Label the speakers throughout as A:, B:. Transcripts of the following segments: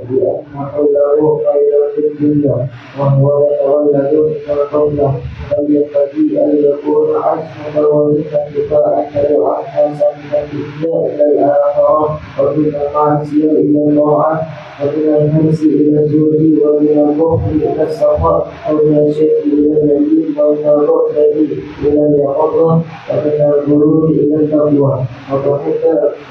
A: بأنه له خير في الدنيا وهو يتولد من القبلة فليقضي أن يكون عزما وولدا دفاعا والعناص من الدنيا إلى الآخرة ومن المعصية إلى الطاعة ومن الهمس إلى الزهد ومن البخل إلى السخاء ومن الشك إلى اليمين ومن الرؤية إلى اليقظة ومن الغرور إلى التقوى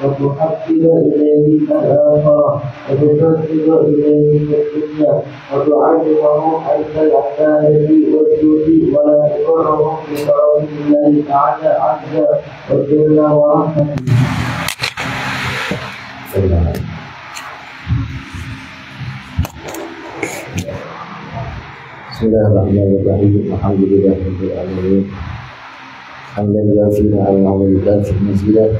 A: وتحبب إليه الآخرة وتكذب إليه الدنيا وتعلمه حيث العبادة والجود ولا تضره بكرم الله تعالى عز وجل ورحمته.
B: Bismillahirrahmanirrahim. Alhamdulillahirabbil alamin. Hamdan yafina ala wajhi mazidah.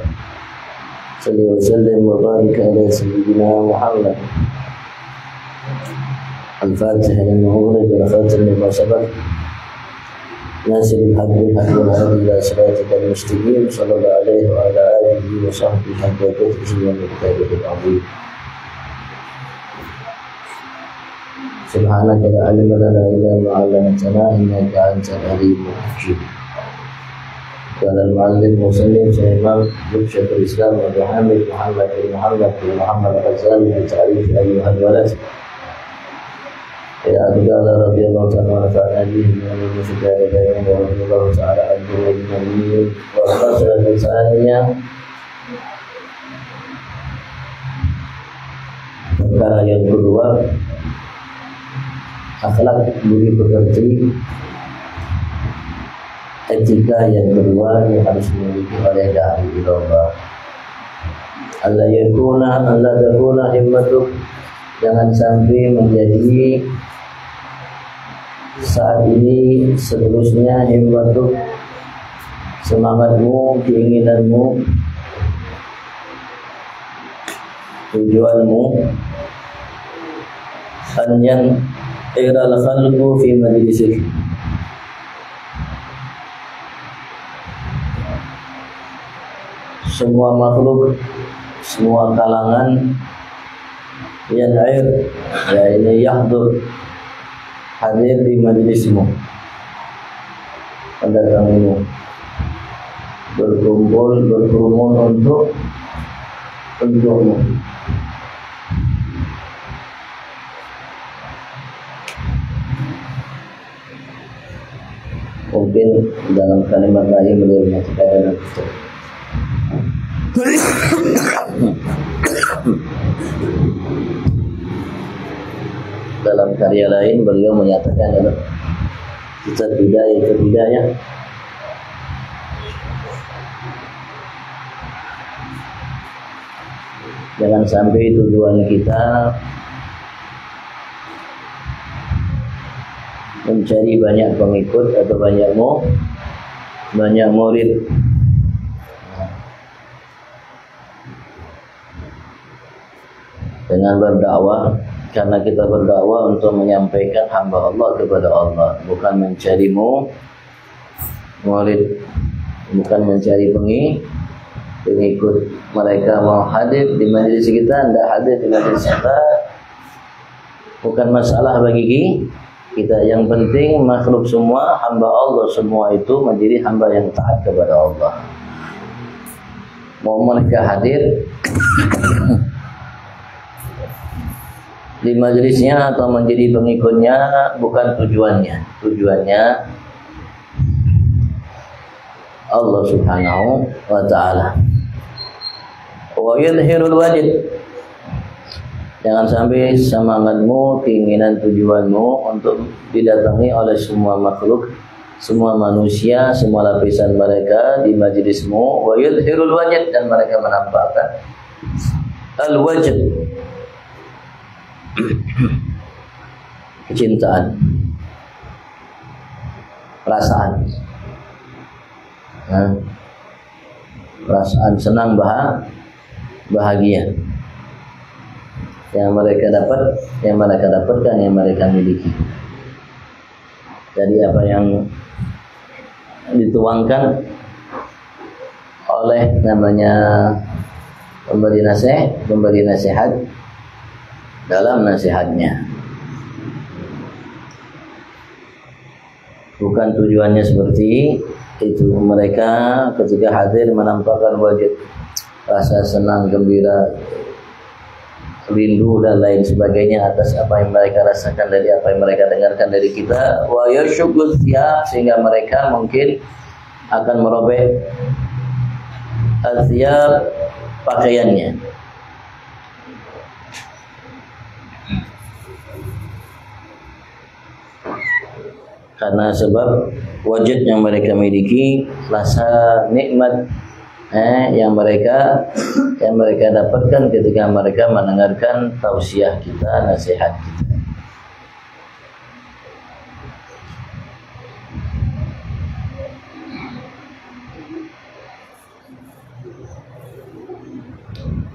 B: Salli wa sallim wa barik ala sayyidina Muhammad. Al-Fatihah lima ughliqa wal khatim lima sabaq. Nasiril haqqi wal hadi ila siratikal mustaqim. Sallallahu alaihi wa ala alihi wa sahbihi haqqa qadrihi wa miqdarihi al-'azim. Subhanaka la ilma lana illa ma 'allamtana innaka antal alimul hakim. Qala al-mu'allim muslim Imam Syekhul Islam Abu Hamid Muhammad bin Muhammad Al-Ghazali bi ta'rif ayyuhal walad. Ya Abdullah radhiyallahu ta'ala wa nafa'ana bihi wa min shukrihi wa radhiyallahu ta'ala anhu wa min wa qasara lisaniyya. Perkara yang kedua, akhlak budi pekerti. Etika yang kedua yang harus dimiliki oleh dai ilallah. Allah takuna himmatuk, jangan sampai menjadi saat ini seterusnya himmatuk, semangatmu, keinginanmu, tujuanmu hanya iral khalqu fi majlisik, semua makhluk, semua kalangan yang air, ya ini yahdur, hadir di majlismu, mendatangimu, berkumpul, berkerumun untukmu. Mungkin dalam kalimat lain beliau menyatakan dalam karya lain beliau menyatakan dalam kitab Bidayah jangan sampai tujuan kita mencari banyak pengikut atau banyak murid. Dengan berdakwah, karena kita berdakwah untuk menyampaikan hamba Allah kepada Allah, bukan mencari murid, bukan mencari pengikut. Mereka mau hadir di majelis kita, tidak hadir di majelis kita, bukan masalah bagi kita. Yang penting makhluk semua, hamba Allah semua itu menjadi hamba yang taat kepada Allah. Mau mereka hadir di majelisnya atau menjadi pengikutnya bukan tujuannya. Tujuannya Allah Subhanahu wa ta'ala. Wa yudhirul wajid, jangan sampai semangatmu, keinginan, tujuanmu untuk didatangi oleh semua makhluk, semua manusia, semua lapisan mereka di majelismu. Wa yudhirul wajid, dan mereka menampakkan al-wajid, kecintaan, perasaan, perasaan senang, bahagia yang mereka dapatkan, yang mereka miliki dari apa yang dituangkan oleh namanya pemberi nasihat dalam nasihatnya. Bukan tujuannya seperti itu. Mereka ketika hadir menampakkan wajah rasa senang, gembira, rindu dan lain sebagainya atas apa yang mereka rasakan dari apa yang mereka dengarkan dari kita. Wa yashugul thiyab, sehingga mereka mungkin akan merobek al-thiyab, pakaiannya. Karena sebab wajud yang mereka miliki, rasa nikmat yang mereka dapatkan ketika mereka mendengarkan tausiah kita, nasihat kita.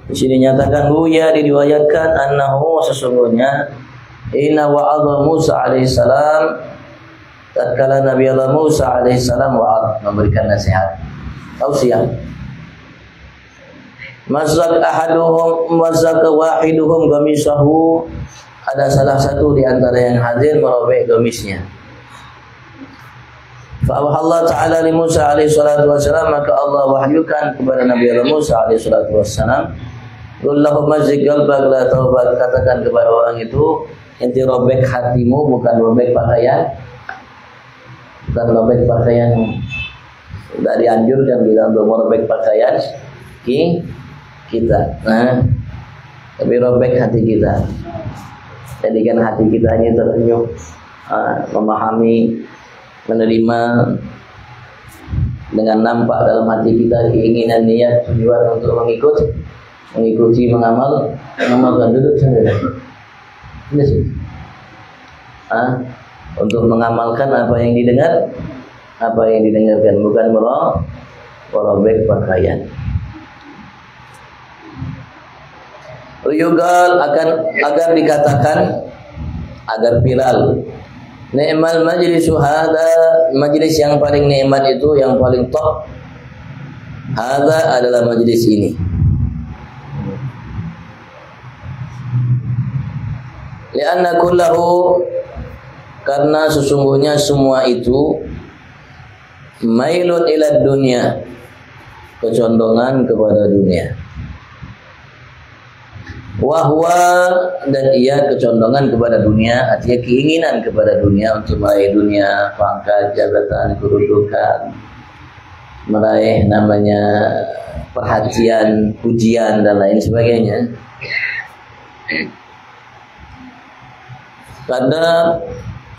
B: Di sini nyatakan ya, diriwayatkan annahu, sesungguhnya inna wa'adha Musa alaihissalam, tatkala Nabi Allah Musa alaihissalam memberikan nasihat, tausiah. Mazak wahiduhum gamisahu, ada salah satu di antara yang hadir merobek gamisnya. Fa Allah Ta'ala li Musa alaihi salatu wassalam, maka Allah wahyukan kepada Nabi Allah Musa alaihi salatu wassalam, Qullahu mazzik qalbak la taubat, katakan kepada orang itu, enti robek hatimu, bukan robek pakaian. Dan robek pakaian tidak dianjurkan kita untuk merobek pakaian kita, tapi robek hati kita. Jadikan hati kita ini terenyuh, memahami, menerima, dengan nampak dalam hati kita keinginan, niat, tujuan untuk mengikuti, mengamalkan. Duduk sendiri. Ini sih. Untuk mengamalkan apa yang didengarkan, bukan merobek pakaian. Yugal, agar dikatakan, agar viral, ni'mal majlisu hadza, majlis yang paling nikmat itu, yang paling top, hadza adalah majlis ini. Lianna kullahu, karena sesungguhnya semua itu mailun ila dunia, kecondongan kepada dunia. Wahwa, dan ia kecondongan kepada dunia, artinya keinginan kepada dunia, untuk meraih dunia, pangkat, jabatan, kedudukan, meraih namanya perhatian, pujian dan lain sebagainya. Karena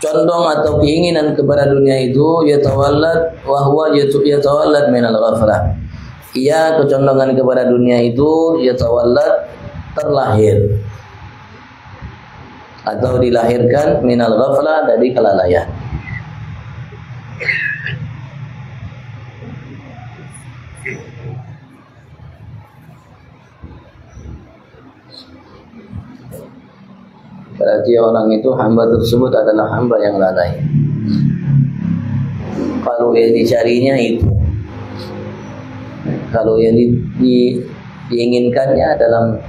B: condong atau keinginan kepada dunia itu yatawallad wa huwa yatawallad minal ghaflah. Ia kecondongan kepada dunia itu yatawallad, terlahir atau dilahirkan minal ghaflah, dari kelalaian. Berarti orang itu, hamba tersebut adalah hamba yang lalai. Kalau yang dicarinya itu, kalau yang diinginkannya dalam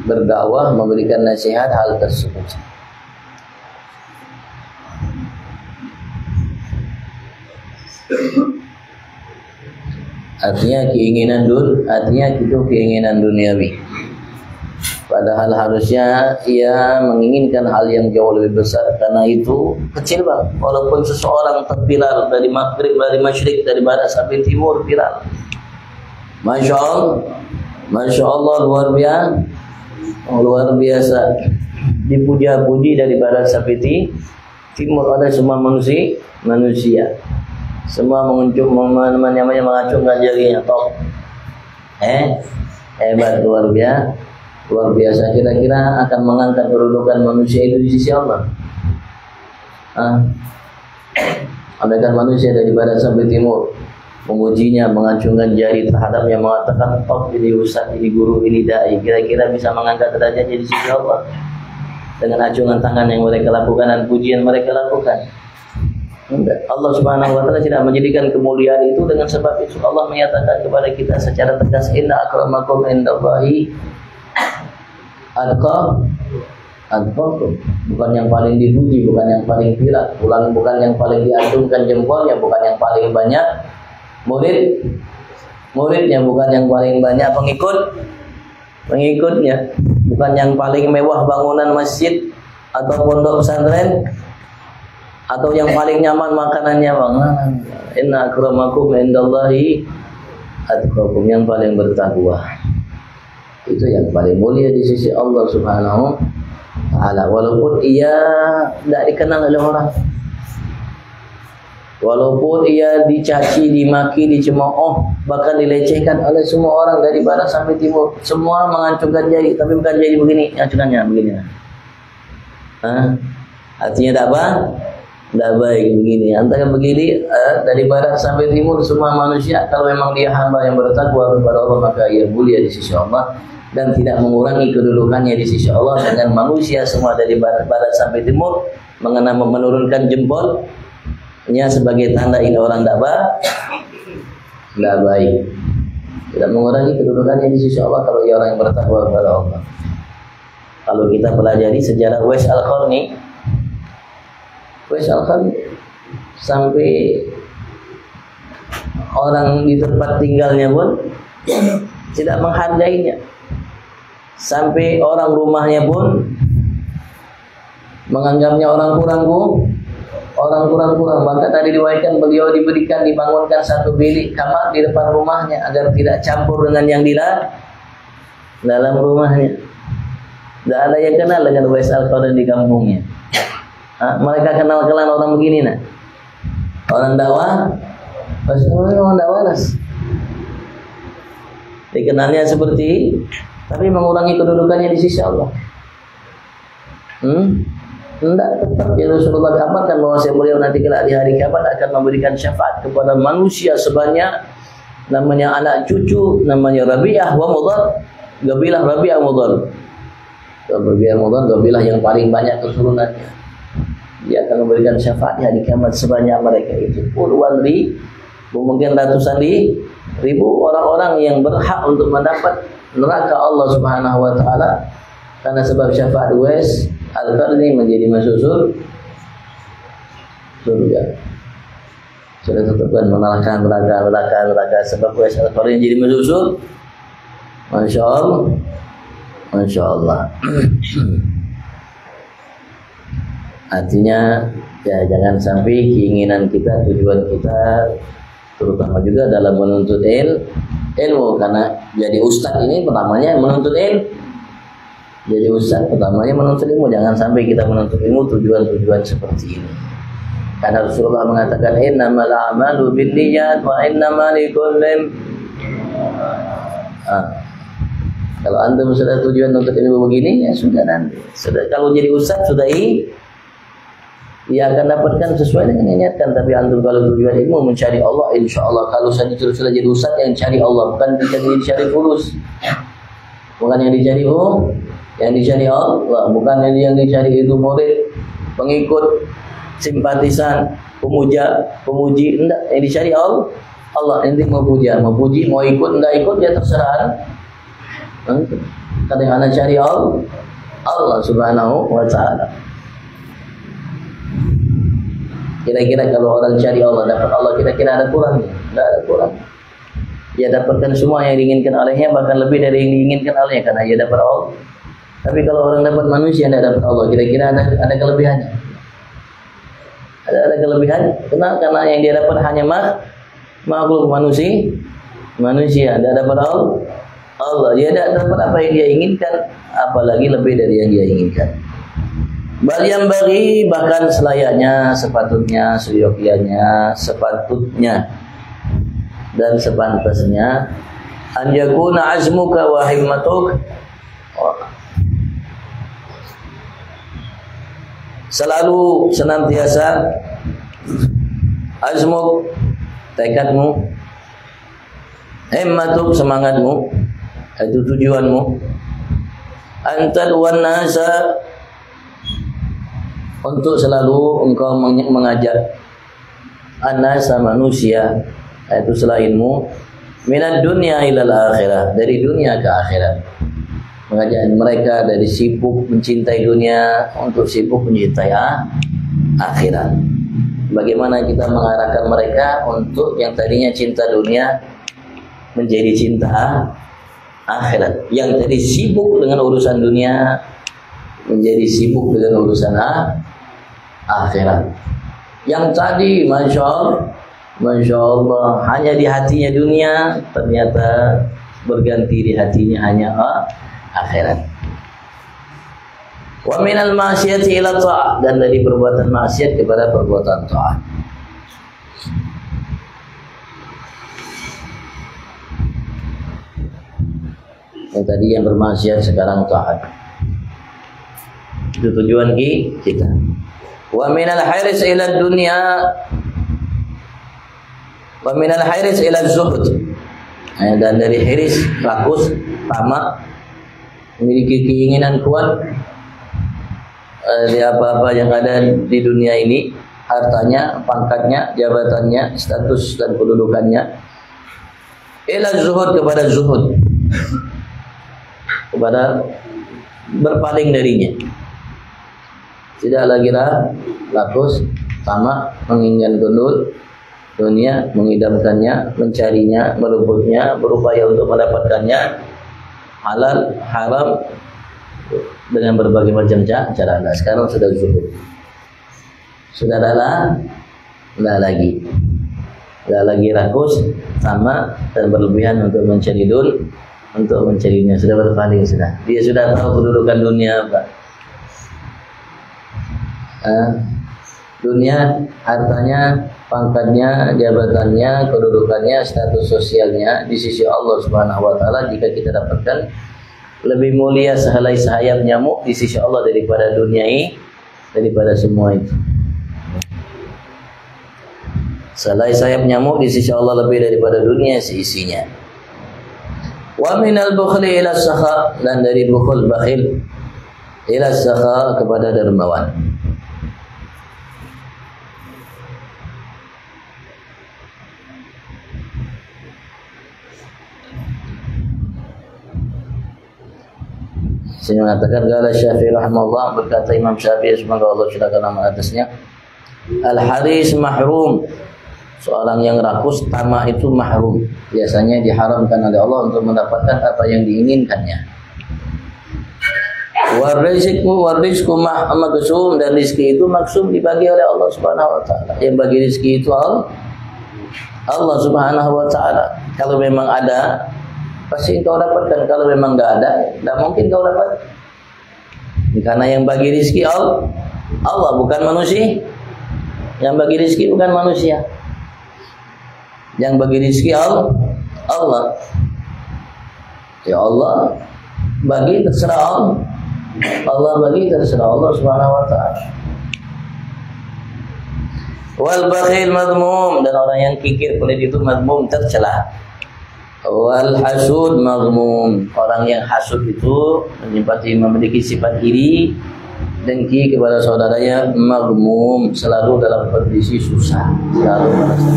B: berdakwah, memberikan nasihat hal tersebut. Artinya keinginan duniawi. Padahal harusnya ia menginginkan hal yang jauh lebih besar. Karena itu kecil bang, walaupun seseorang terpilar dari maghrib, dari masyrik, dari barat sampai timur, viral. Masya Allah, luar biasa, dipuja-puji dari barat sampai timur oleh semua manusia. Semua mengacungkan jarinya, top. Hebat, luar biasa. Kira-kira akan mengangkat kedudukan manusia itu di sisi Allah. Andaikan manusia dari barat sampai timur memujinya, mengacungkan jari terhadapnya, mengatakan top, ini ustaz, ini guru, ini dai, kira-kira bisa mengangkat derajatnya di sisi Allah dengan acungan tangan yang mereka lakukan dan pujian mereka lakukan? Enggak. Allah Subhanahu wa taala tidak menjadikan kemuliaan itu. Dengan sebab itu Allah menyatakan kepada kita secara tegas, inna akramakum indallahi atqakum, bukan yang paling dipuji, bukan yang paling viral, bukan yang paling diacungkan jempolnya, bukan yang paling banyak muridnya, bukan yang paling banyak pengikutnya, bukan yang paling mewah bangunan masjid atau pondok pesantren, atau yang paling nyaman makanannya. Inna akramakum indallahi atqakum, yang paling bertakwa itu yang paling mulia di sisi Allah Subhanahu wa ta'ala, walaupun ia tidak dikenal oleh orang, walaupun ia dicaci, dimaki, dicemooh, bahkan dilecehkan oleh semua orang dari barat sampai timur, semua mengacungkan jari, tapi bukan jari begini, acungannya begini. Artinya tak apa? Tidak baik begini. Antara begini dari barat sampai timur semua manusia, kalau memang dia hamba yang bertakwa kepada Allah, maka ia mulia di sisi Allah dan tidak mengurangi kedudukannya di sisi Allah. Dengan manusia semua dari barat sampai timur menurunkan jempolnya sebagai tanda ini orang tidak baik, tidak mengurangi kedudukannya di sisi Allah kalau ia orang yang bertakwa kepada Allah. Kalau kita pelajari sejarah Uwais Al-Qarni sampai orang di tempat tinggalnya pun tidak menghargainya, sampai orang rumahnya pun menganggapnya orang kurang. Maka tadi diriwayatkan beliau dibangunkan satu bilik kamar di depan rumahnya agar tidak campur dengan yang di dalam rumahnya. Tidak ada yang kenal dengan Uwais Al-Qarni di kampungnya. Mereka kenal-kenalan orang begini, orang dakwah, orang dakwah, dikenalnya seperti, tapi mengurangi kedudukannya di sisi Allah. Tidak, tetap Rasulullah kabarkan bahwa beliau nanti kelak di hari kiamat akan memberikan syafaat kepada manusia sebanyak namanya anak cucu, namanya Rabi'ah wa Mudhar, kabilah Rabi'ah Mudhar. Kabilah yang paling banyak keturunannya. Dia akan memberikan syafaat di hari kiamat sebanyak mereka itu puluhan ribu, mungkin ratusan ribu orang-orang yang berhak untuk mendapat neraka Allah Subhanahu wa ta'ala karena sebab syafaat Uwais Al-Qarni menjadi masuk surga. Sudah tetapkan mengalahkan neraka sebab Uwais Al-Qarni jadi masuk surga. Masya Allah. Artinya ya jangan sampai keinginan kita, tujuan kita terutama juga dalam menuntut ilmu, karena jadi ustaz ini pertamanya menuntut ilmu. Jadi ustaz pertamanya menuntut ilmu, jangan sampai kita menuntut ilmu tujuan-tujuan seperti ini. Karena Rasulullah mengatakan innamal a'malu binniyat wa innamal likulli kalau antum sudah tujuan untuk ilmu begini, ya sudah nanti. Sudah kalau jadi ustaz sudah dia akan dapatkan sesuai dengan yang niatkan. Tapi antum kalau tujuan ilmu mencari Allah, insya Allah kalau sudah jadi ustaz yang cari Allah, bukan dicari fulus, bukan yang dicari yang dicari Allah, bukan yang dicari itu murid, pengikut, simpatisan, pemuji, enggak. Yang dicari Allah, nanti mau puji, mau ikut, enggak ikut ya terserah. Kadang anak cari Allah Subhanahu wa ta'ala. Kira-kira kalau orang cari Allah, dapat Allah, kira-kira ada kurangnya? Tidak ada kurang. Dia dapatkan semua yang diinginkan olehnya, bahkan lebih dari yang diinginkan olehnya, karena dia dapat Allah. Tapi kalau orang dapat manusia, tidak dapat Allah, kira-kira ada kelebihannya? Ada kelebihan? Kenapa? Karena yang dia dapat hanya makhluk manusia, tidak dapat Allah. Dia tidak dapat apa yang dia inginkan, apalagi lebih dari yang dia inginkan. Bal yang bagi, bahkan selayaknya, sepatutnya, seyogyanya, sepatutnya dan sepantasnya an yakuna azmuka wa himmatuk, selalu senantiasa azmuk, tekadmu, himmatuk, semangatmu, itu tujuanmu, antal wan nasa, untuk selalu engkau mengajak an-nasa, manusia, yaitu selainmu, minad dunya ilal akhirah, dari dunia ke akhirat. mengajak mereka dari sibuk mencintai dunia untuk sibuk mencintai akhirat. Bagaimana kita mengarahkan mereka untuk yang tadinya cinta dunia menjadi cinta akhirat, yang tadi sibuk dengan urusan dunia menjadi sibuk dengan urusan akhirat. Yang tadi Masya Allah hanya di hatinya dunia, ternyata berganti di hatinya hanya akhirat. Wa minal ma'siyati ila ta'ah, dan dari perbuatan maksiat kepada perbuatan taat. Yang tadi yang bermaksiat sekarang taat. Itu tujuan kita. Wa minal hiris ila dunya wa minal hiris ila zuhud. Dan dari hiris, rakus, tamak, memiliki keinginan kuat di apa-apa yang ada di dunia ini, hartanya, pangkatnya, jabatannya, status dan kedudukannya. Ila zuhud, kepada zuhud, kepada berpaling darinya. Tidak lagi rakus, tamak, menginginkan dunia, mengidamkannya, mencarinya, merebutnya, berupaya untuk mendapatkannya, halal, haram, dengan berbagai macam cara. Nah, sekarang sudah zuhud, sudah tidak lagi rakus, tamak dan berlebihan untuk mencari untuk mencarinya, sudah berpaling, dia sudah tahu kedudukan dunia apa. Dunia, hartanya, pangkatnya, jabatannya, kedudukannya, status sosialnya di sisi Allah Subhanahu wa taala, jika kita dapatkan, lebih mulia sehelai sayap nyamuk di sisi Allah daripada dunia ini, daripada semua itu. Sehelai sayap nyamuk di sisi Allah lebih daripada dunia seisinya. Wa minal bukhli ila sakha, dan dari bukhul, bakhil, ila sakha, kepada dermawan. Saya mengatakan, qala Syafi'i rahimahullah, berkata Imam Syafi'i, semoga Allah curahkan nama atasnya, al-haris mahrum, seorang yang rakus, tamak itu mahrum, biasanya diharamkan oleh Allah untuk mendapatkan apa yang diinginkannya. Warizqu maksum, dan rizki itu maksum, dibagi oleh Allah Subhanahu wa taala. Yang bagi rizki itu Allah Subhanahu wa taala. Kalau memang ada, pasti kau dapatkan. Kalau memang enggak ada, tidak mungkin kau dapat. Karena yang bagi rizki Allah, bukan manusia. Yang bagi rizki bukan manusia. Yang bagi rizki Allah. Ya Allah bagi, terserah Allah bagi, terserah Allah Subhanahu wa taala. Wal bakhil madmum, dan orang yang kikir, pelit itu madmum, tercela. Wal hasud maghmum, orang yang hasud itu memiliki sifat iri, dengki kepada saudaranya, maghmum, selalu dalam kondisi susah, selalu merasa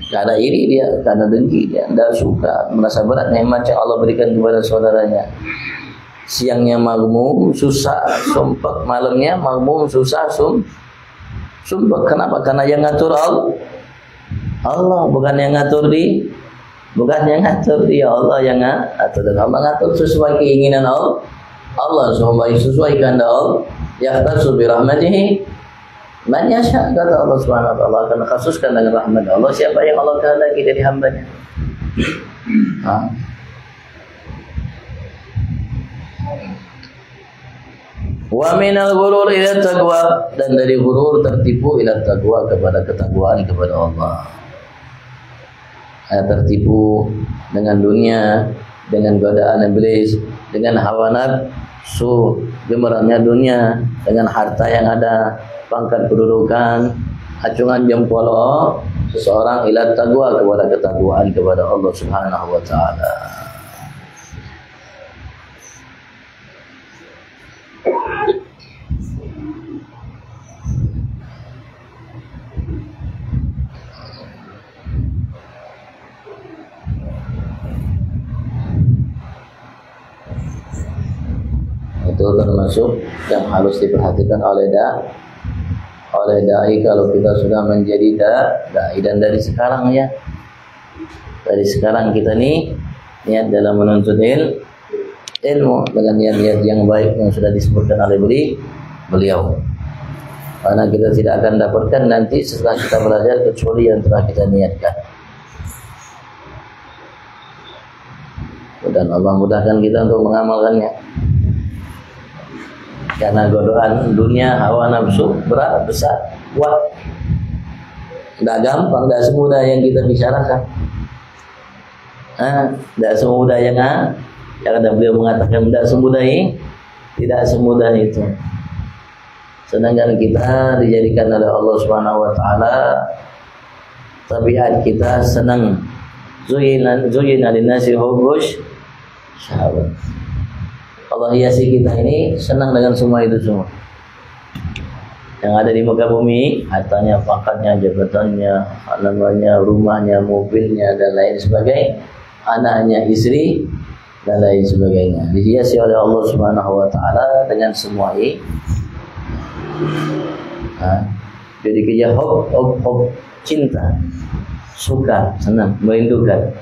B: karena iri dia, karena dengki dia, tidak suka, merasa berat nikmat yang Allah berikan kepada saudaranya. Siangnya maghmum, susah, sumpah, malamnya maghmum, susah, sumpah. Kenapa? Karena yang ngatur Allah, bukan yang ngatur dia, Allah yang ngatur. Dan Allah ngatur sesuai keinginan Allah, sesuai kehendak Allah. Yahtassu bi rahmatihi man yasha, kata Allah Subhanahu wa taala, akan khususkan dengan rahmat Allah siapa yang Allah kehendaki dari hambanya. Wa minal ghurur ila taqwa, dan dari ghurur tertipu ila taqwa, kepada ketakwaan kepada Allah. Tertipu dengan dunia, dengan godaan iblis, dengan hawa nafsu, gemerlapnya dunia, dengan harta yang ada, pangkat kedudukan, acungan jempol seseorang ila taqwa, kepada ketakwaan kepada Allah Subhanahu wa taala. itu termasuk yang harus diperhatikan oleh dai kalau kita sudah menjadi dai. Dan dari sekarang ya, dari sekarang kita nih niat dalam menuntut ilmu dengan niat-niat yang baik yang sudah disebutkan oleh beliau. Karena kita tidak akan dapatkan nanti setelah kita belajar kecuali yang telah kita niatkan. Dan Allah mudahkan kita untuk mengamalkannya. Karena godaan dunia, hawa nafsu berat, besar, kuat. Tidak gampang, tidak semudah yang kita bicarakan. Tidak semudah yang ada beliau mengatakan tidak semudah itu. Sedangkan kita dijadikan oleh Allah Subhanahu wa taala tabiat kita senang. Zuyina lin-nasi hubbus syahwat. Allah hiasi kita ini senang dengan semua itu semua. Yang ada di muka bumi, hartanya, pangkatnya, jabatannya, namanya, rumahnya, mobilnya dan lain sebagainya, anaknya, istri dan lain sebagainya. Dihiasi oleh Allah Subhanahu wa taala dengan semua ini. Jadi kita hob cinta, suka, senang, merindukan.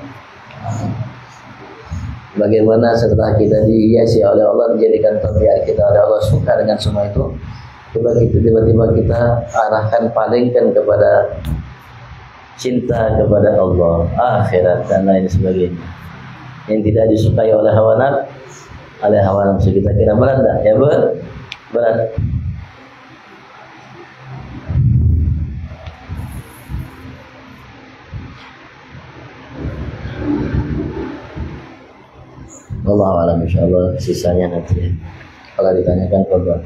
B: Bagaimana setelah kita dihiasi oleh Allah, menjadikan tabiat kita oleh Allah suka dengan semua itu, tiba-tiba kita arahkan, palingkan kepada cinta kepada Allah, akhirat dan lain sebagainya yang tidak disukai oleh hawa nafsu kita. Kira berat tak? Ya berat. Allah alam, insyaallah sisanya nanti kalau ditanyakan korban.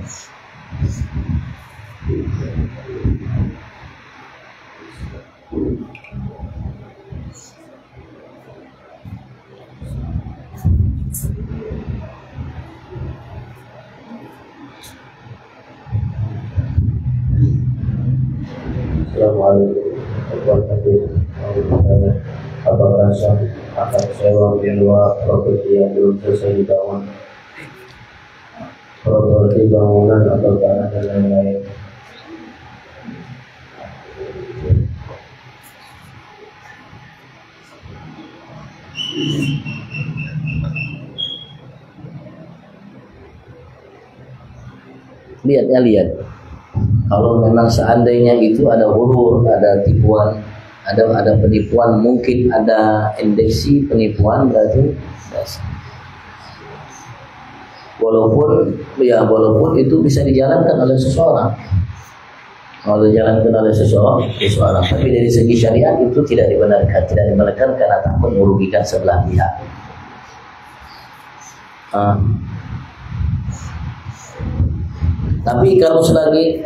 B: Assalamualaikum warahmatullahi wabarakatuh. Apakah sah akan sewa di luar properti yang belum selesai dibangun, properti bangunan atau tanah dan lain-lain? Lihat. Kalau memang seandainya itu ada huruf, ada tipuan, ada penipuan, mungkin ada indeksi penipuan, berarti walaupun itu bisa dijalankan oleh seseorang, tapi dari segi syariat itu tidak dibenarkan karena takut merugikan sebelah pihak. Tapi kalau selagi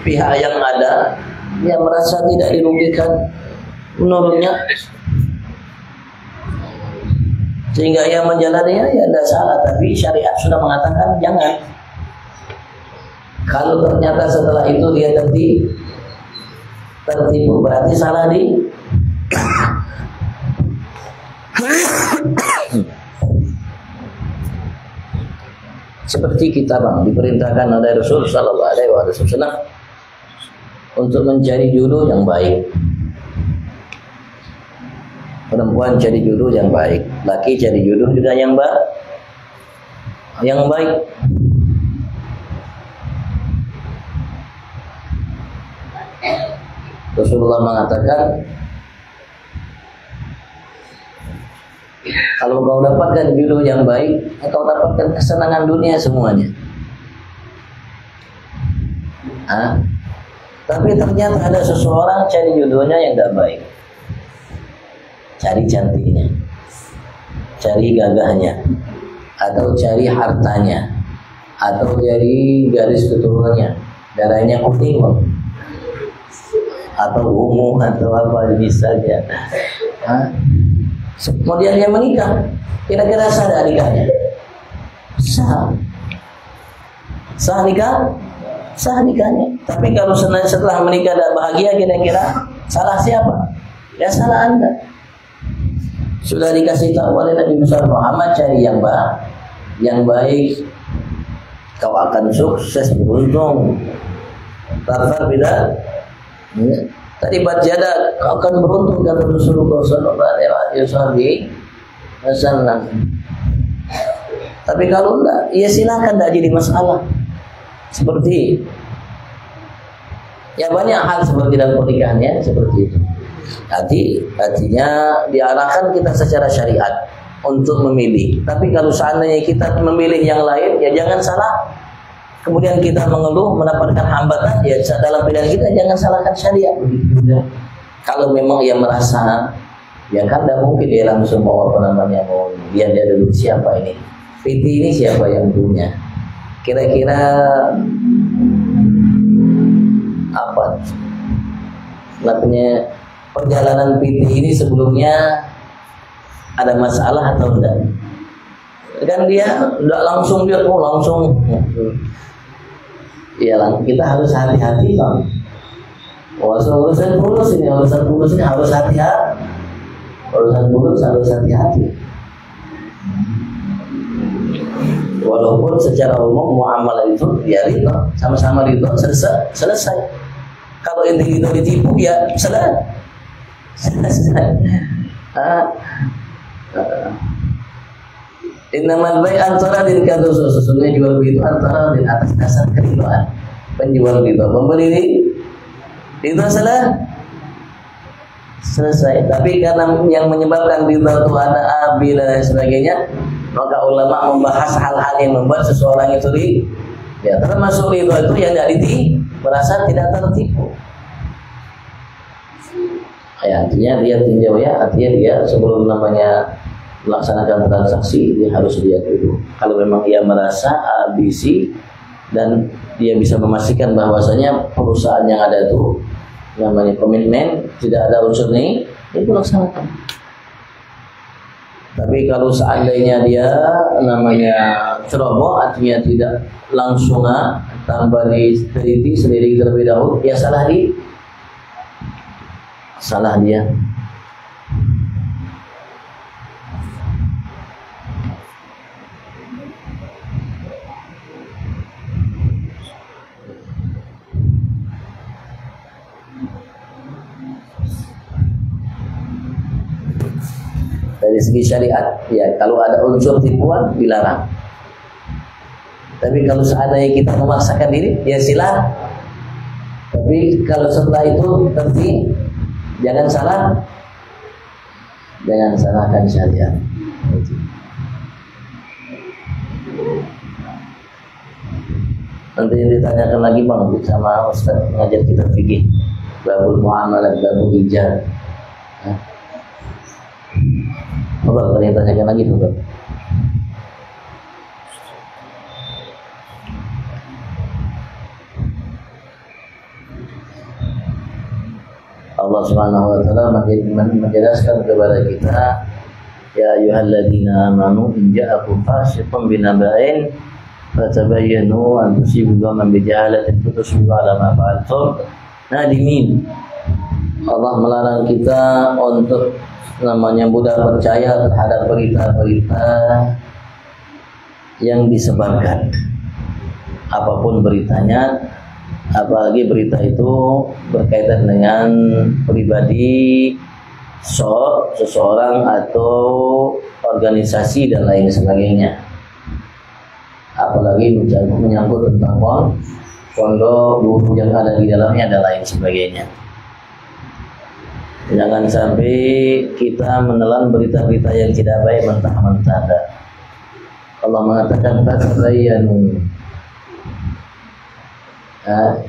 B: pihak yang ada dia merasa tidak dirugikan menurutnya, sehingga ia menjalaninya, ya tidak salah. Tapi syariat sudah mengatakan jangan. Kalau ternyata setelah itu dia tertipu, berarti salah di seperti kita diperintahkan oleh Rasul sallallahu alaihi wasallam untuk mencari jodoh yang baik. Perempuan cari jodoh yang baik, laki cari jodoh juga yang baik. Rasulullah mengatakan, kalau kau dapatkan jodoh yang baik, kau dapatkan kesenangan dunia semuanya. Tapi ternyata ada seseorang cari jodohnya yang tidak baik, cari cantiknya, cari gagahnya, atau cari hartanya, atau cari garis keturunannya, darahnya putih, atau ungu, atau apa misalnya. Kemudian dia menikah, kira-kira sah tak nikahnya? Sah nikahnya. Tapi kalau setelah menikah tidak bahagia, kira-kira salah siapa? Ya salah Anda. Sudah dikasih tahu oleh Nabi Muhammad, cari yang baik, kau akan sukses, beruntung. Tarfar bila tadi berjada kau akan beruntung, kata Rasulullah sallallahu alaihi wasallam. Tapi kalau enggak, ya silakan, enggak jadi masalah. Seperti ya banyak hal seperti dalam pernikahan ya, seperti itu. Artinya diarahkan kita secara syariat untuk memilih. Tapi kalau seandainya kita memilih yang lain, ya jangan salah. Kemudian kita mengeluh, mendapatkan hambatan, ya dalam pilihan kita jangan salahkan syariat. Kalau memang ia merasa, ya kan tidak mungkin dia langsung mau mau dia dulu siapa ini, PT ini siapa yang punya, kira-kira apa namanya perjalanan PT ini sebelumnya ada masalah atau enggak? Kan dia enggak langsung langsung. Ya kita harus hati-hati Bang. Urusan fulus ini harus hati-hati. Urusan fulus harus hati-hati. Walaupun secara umum muamalah itu ya ridho, sama-sama ridho, selesai. Kalau ini ditipu ya selesai. Innamal bai' antara din kado sesungguhnya jual beli itu antara din atas dasar keridhaan. Penjual ridho, pembeli ridho selesai. Tapi karena yang menyebabkan ridho itu ada abi dan sebagainya, maka ulama membahas hal-hal yang membuat seseorang itu ya termasuk ridho itu yang tidak merasa tidak tertipu. Ya, artinya dia tinjau ya, artinya dia sebelum namanya melaksanakan transaksi dia harus lihat dulu. Kalau memang ia merasa ABC dan dia bisa memastikan bahwasanya perusahaan yang ada itu namanya komitmen, tidak ada unsur ini, itu laksanakan. Tapi kalau seandainya dia namanya ceroboh, artinya tidak langsung tanpa diteliti sendiri terlebih dahulu, ya salah dia. Dari segi syariat, ya kalau ada unsur tipuan dilarang. Tapi kalau seandainya kita memaksakan diri, ya silakan. Tapi kalau setelah itu tertib, jangan salahkan syariat. Nanti ditanyakan lagi Bang sama Ustaz mengajar kita fikih, babul muamalah, babul ijab. Allah boleh tanyakan lagi tuh. Allah Subhanahu wa taala menjelaskan kepada kita, ya ayyuhalladzina amanu in ja'akum fasiqun binaba'in fatabayyanu an tusibu qauman bijahalatin fatusbihu 'ala ma fa'altum nadimin. Allah melarang kita untuk namanya mudah percaya terhadap berita-berita yang disebarkan, apapun beritanya, apalagi berita itu berkaitan dengan pribadi seseorang atau organisasi dan lain sebagainya, apalagi menyangkut tentang pondok, guru yang ada di dalamnya dan lain sebagainya. Jangan sampai kita menelan berita-berita yang tidak baik mentah-mentah. Allah mengatakan fatabayyanu,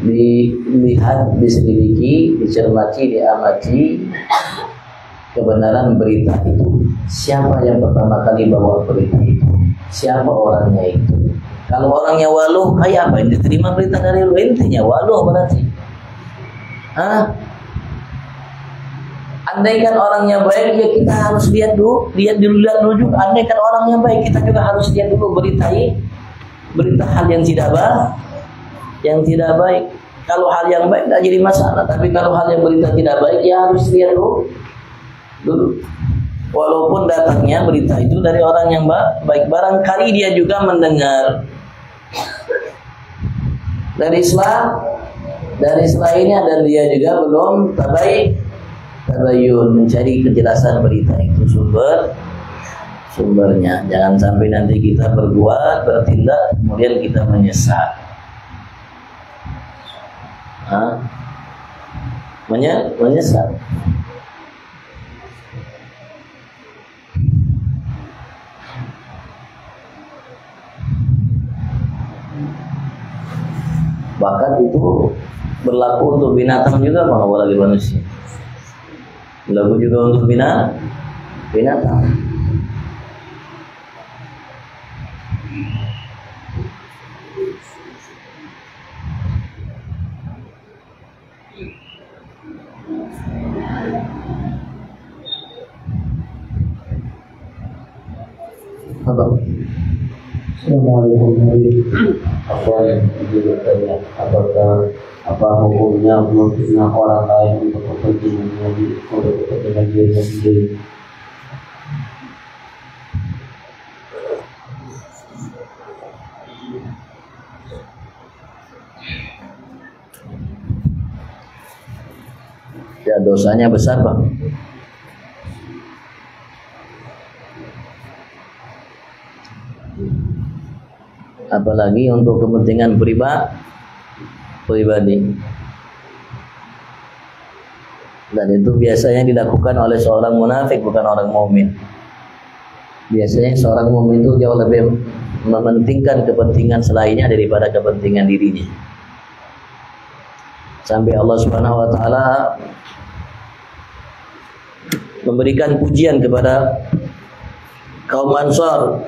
B: dilihat, diselidiki, dicermati, diamati kebenaran berita itu. Siapa yang pertama kali bawa berita itu? Siapa orangnya itu? Kalau orangnya waluh, kayak apa yang diterima berita dari lu? Intinya waluh berarti. Andaikan orangnya baik, ya kita harus lihat dulu juga. Andaikan orangnya baik, kita juga harus lihat dulu berita hal yang tidak baik. Kalau hal yang baik tidak jadi masalah, tapi kalau hal yang berita tidak baik, ya harus lihat dulu. Walaupun datangnya berita itu dari orang yang baik, barangkali dia juga mendengar dari selainnya, dan dia juga belum tabayun, mencari kejelasan berita itu sumbernya. Jangan sampai nanti kita berbuat, bertindak, kemudian kita menyesal. Menyesal. Bahkan itu berlaku untuk binatang juga, apalagi manusia. Berlaku juga untuk binatang.
A: Assalamualaikum. Apa hukumnya memfitnah orang lain untuk kepentingan dirinya sendiri?
B: Ya, dosanya besar, Bang. Apalagi untuk kepentingan pribadi. Dan itu biasanya dilakukan oleh seorang munafik, bukan orang mukmin. Biasanya seorang mukmin itu jauh lebih mementingkan kepentingan selainnya daripada kepentingan dirinya. Sampai Allah Subhanahu wa taala memberikan pujian kepada kaum Ansar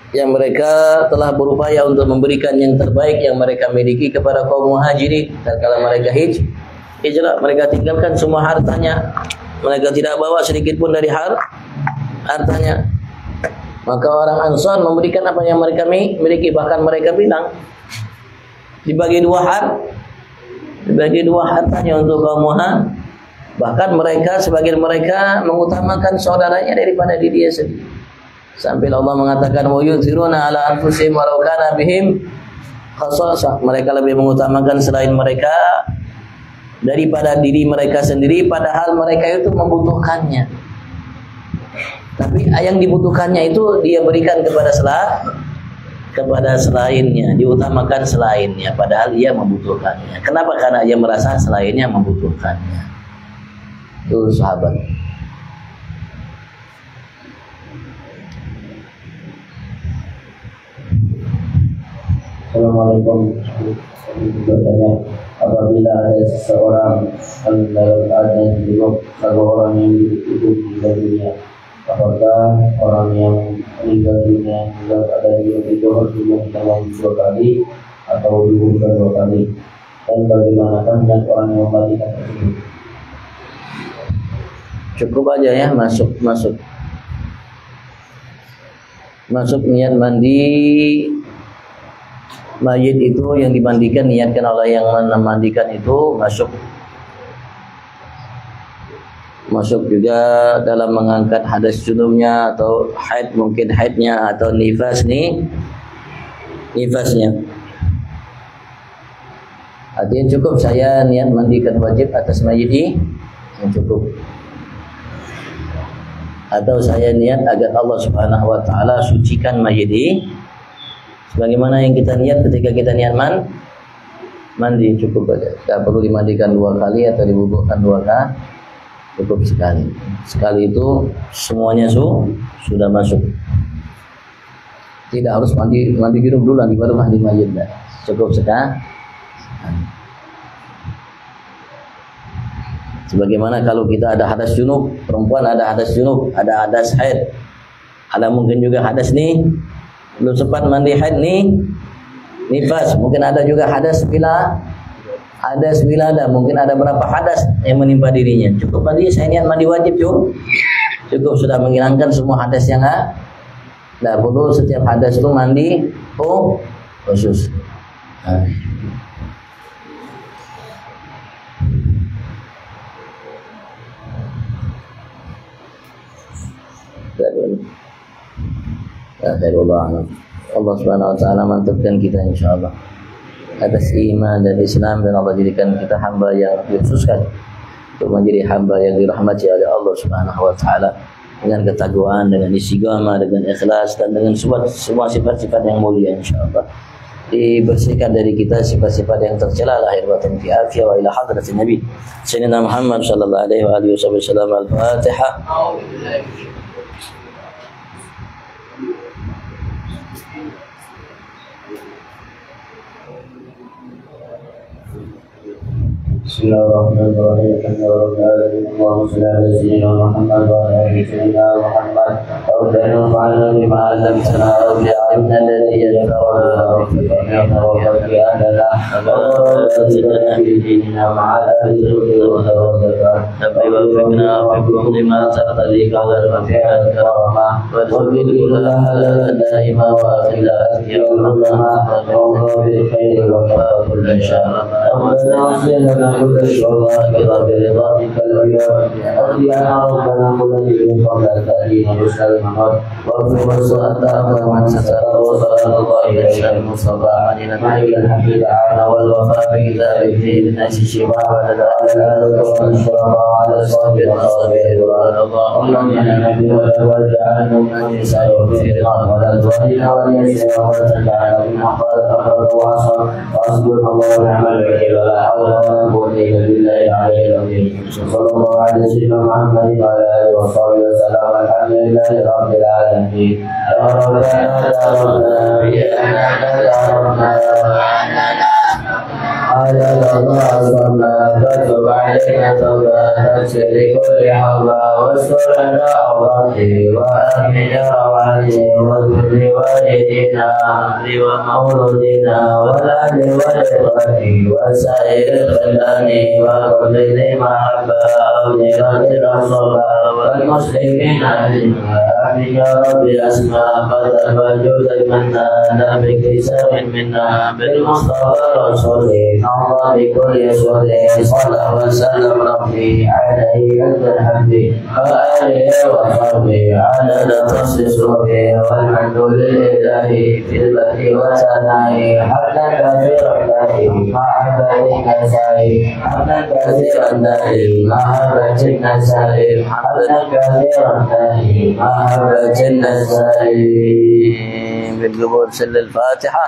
B: yang mereka telah berupaya untuk memberikan yang terbaik yang mereka miliki kepada kaum Muhajirin. Dan kalau mereka hijrah, mereka tinggalkan semua hartanya, mereka tidak bawa sedikit pun dari hartanya. Maka orang Ansar memberikan apa yang mereka miliki. Bahkan mereka bilang dibagi dua hartanya untuk kaum Muhajirin. Bahkan mereka, sebagian mereka mengutamakan saudaranya daripada dirinya sendiri. Sampai Allah mengatakan wa yu'thiruna ala anfusihim walau kana bihim khassasah. Mereka lebih mengutamakan selain mereka daripada diri mereka sendiri, padahal mereka itu membutuhkannya. Tapi yang dibutuhkannya itu dia berikan kepada selainnya, diutamakan selainnya, padahal ia membutuhkannya. Kenapa? Karena ia merasa selainnya membutuhkannya. Itu sahabat.
A: Assalamualaikum. Bertanya, apabila ada seseorang dalam keadaan buruk, kalau orang yang itu meninggal dunia, apakah orang yang meninggal dunia dalam keadaan buruk itu harus dimandikan 2 kali atau dihukumkan 2 kali? Dan bagaimanakah niat orang yang memandikan tersebut?
B: Cukup aja ya, masuk niat mandi mayit itu yang dimandikan, niatkan oleh yang memandikan itu masuk juga dalam mengangkat hadas junubnya atau haid, mungkin haidnya atau nifasnya. Artinya cukup saya niat mandikan wajib atas mayit ini, yang cukup. Atau saya niat agar Allah Subhanahu wa taala sucikan mayit ini, sebagaimana yang kita niat ketika kita niat mandi, cukup aja. Tidak perlu dimandikan 2 kali atau diwudukan 2 kali, cukup sekali. Sekali itu semuanya sudah masuk. Tidak harus mandi junub dulu nanti baru mandi mayit. Cukup sekali. Sebagaimana kalau kita ada hadas junub, perempuan ada hadas junub, ada hadas haid, ada mungkin juga hadas nih belum sempat mandi haid nih nifas, mungkin ada juga hadas bila ada, mungkin ada berapa hadas yang menimpa dirinya. Cukup mandi, saya niat mandi wajib cukup sudah menghilangkan semua hadas yang ada. Tidak perlu setiap hadas itu mandi khusus. Allah Subhanahu wa taala mantapkan kita insyaallah atas iman dan Islam, dan Allah jadikan kita hamba yang dikhususkan untuk menjadi hamba yang dirahmati oleh Allah Subhanahu wa taala dengan ketakwaan, dengan istiqamah, dengan ikhlas, dan dengan semua sifat-sifat yang mulia insyaallah. Dibersihkan dari kita sifat-sifat yang tercela lahir batin fi afiyah wa ila hadratin Nabi Sayyidina Muhammad sallallahu alaihi wa alihi wasallam. Al-Fatihah. Bismillahirrahmanirrahim. Allahumma shalli ala sayyidina Muhammad wa ala ali sayyidina Muhammad. Rabbana fa'alna bima 'allamtana wa bi'ilmina alladhi yanfa'una wa bi'ilmina wa dinina ma'ala وفقنا وفقهم لما تقتضي قدر وفعل كرامة وتوفيق لنا دائما واخلا يوم ما تدعوه بالخير وفاء كل شر ربنا اغفر لنا كل شرائك رب رضاك اليوم اغفر ربنا كل ذنب قبل التأذين رسل الموت واغفر وسألت من ستر وصلى الله الى المصطفى علينا معك الحمد تعالى والوفاء بكتاب الدين الناس شفاء ونتعالى وعلى الصابر الصابر اللهم انا نبي وجعلنا من يسعى في الارض ولا تولنا وليسر ولا تجعلنا من اخطاء الارض واصبر الله ونعم الوكيل ولا حول ولا قوه الا بالله العلي العظيم. صلى الله على سيدنا محمد وعلى اله وصحبه وسلم. الحمد لله رب العالمين. يا ربنا يا ربنا يا ربنا على الله فتب علينا توبة تغفر لكل حظى واستر لنا عوراتي وأمن رواتي واغفر لوالدينا ومولودنا والأهل والإخوة وسائر الخلان وكل ذي محبة أولياء الصلاة والمسلمين أجمعين يا رب الأسماء قدر وجود المنان بكسر منا بالمصطفى رسوله الله بكل صلى وسلم ربي عليه عند الحمد وآله وصحبه عدد تخصيصه والحمد لله في البدء وثنائه حتى كثيرا له محبة النسائي حتى كثيرا له محبة النسائي حتى كثيرا له محبة النسائي. بالقبول سل الفاتحة.